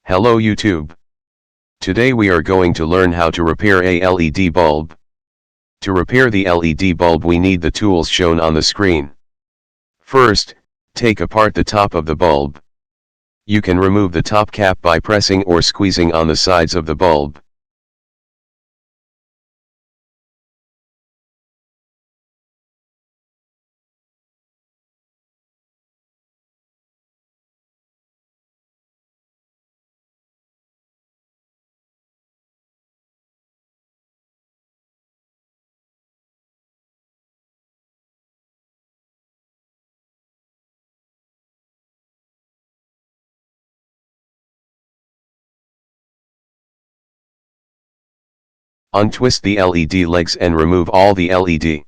Hello YouTube. Today we are going to learn how to repair a LED bulb. To repair the LED bulb we need the tools shown on the screen. First, take apart the top of the bulb. You can remove the top cap by pressing or squeezing on the sides of the bulb. Untwist the LED legs and remove all the LED.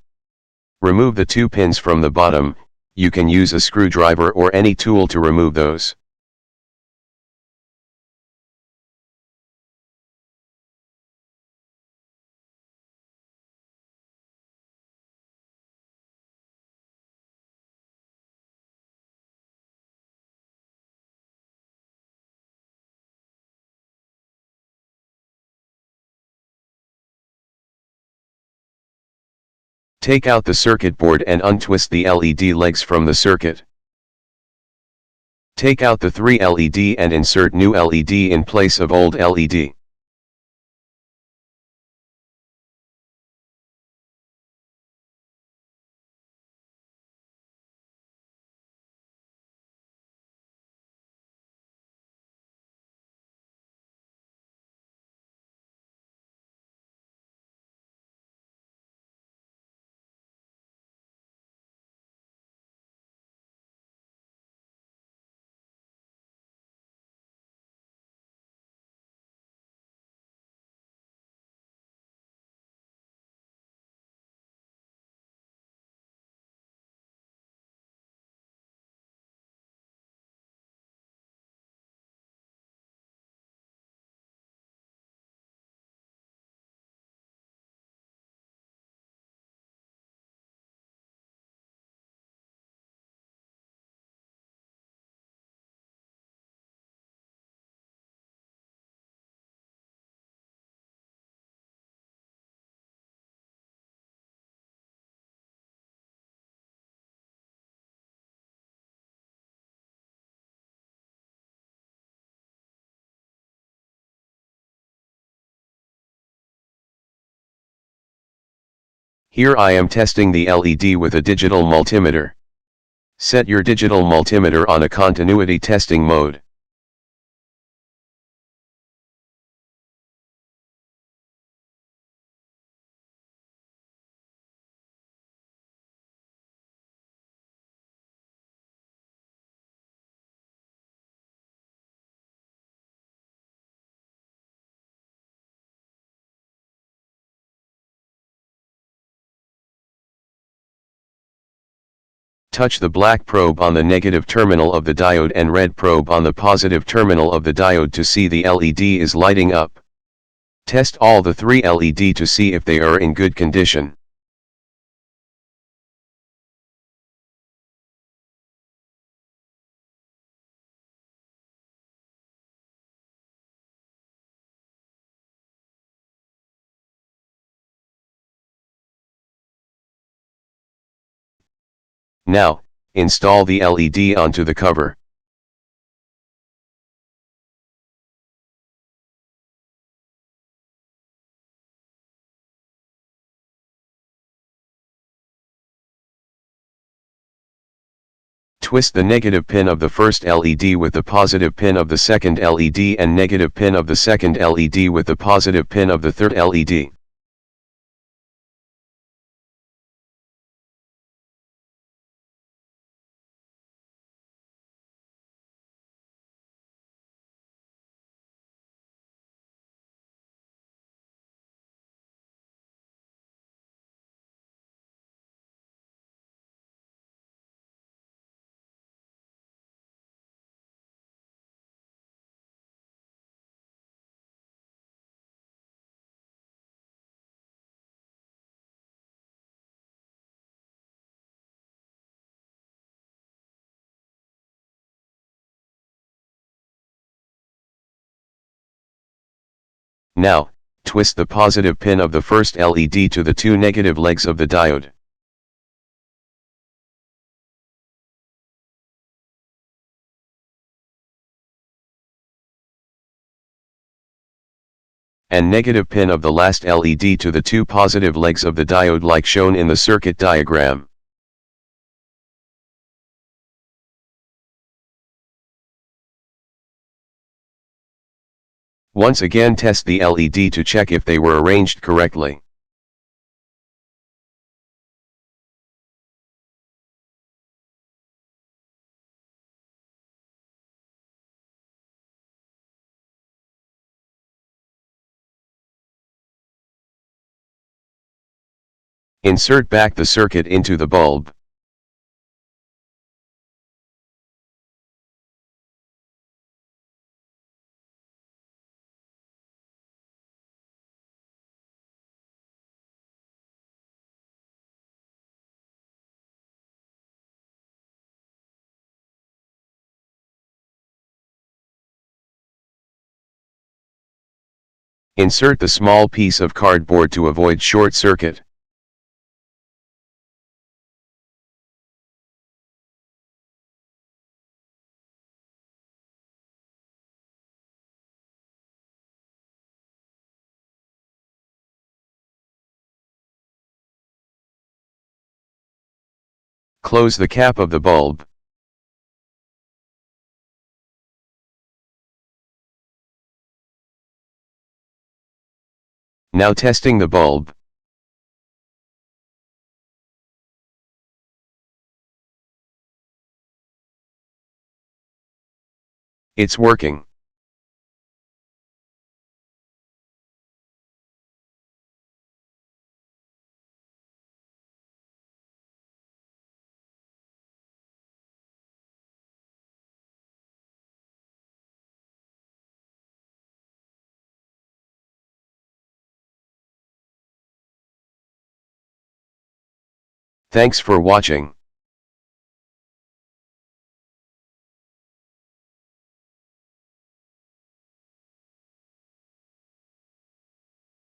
Remove the two pins from the bottom. You can use a screwdriver or any tool to remove those. Take out the circuit board and untwist the LED legs from the circuit. Take out the 3 LED and insert new LED in place of old LED. Here I am testing the LED with a digital multimeter. Set your digital multimeter on a continuity testing mode. Touch the black probe on the negative terminal of the diode and red probe on the positive terminal of the diode to see the LED is lighting up. Test all the 3 LED to see if they are in good condition. Now, install the LED onto the cover. Twist the negative pin of the first LED with the positive pin of the second LED and negative pin of the second LED with the positive pin of the third LED. Now, twist the positive pin of the first LED to the two negative legs of the diode. And negative pin of the last LED to the two positive legs of the diode like shown in the circuit diagram. Once again test the LED to check if they were arranged correctly. Insert back the circuit into the bulb. Insert the small piece of cardboard to avoid short circuit. Close the cap of the bulb. Now testing the bulb. It's working. Thanks for watching.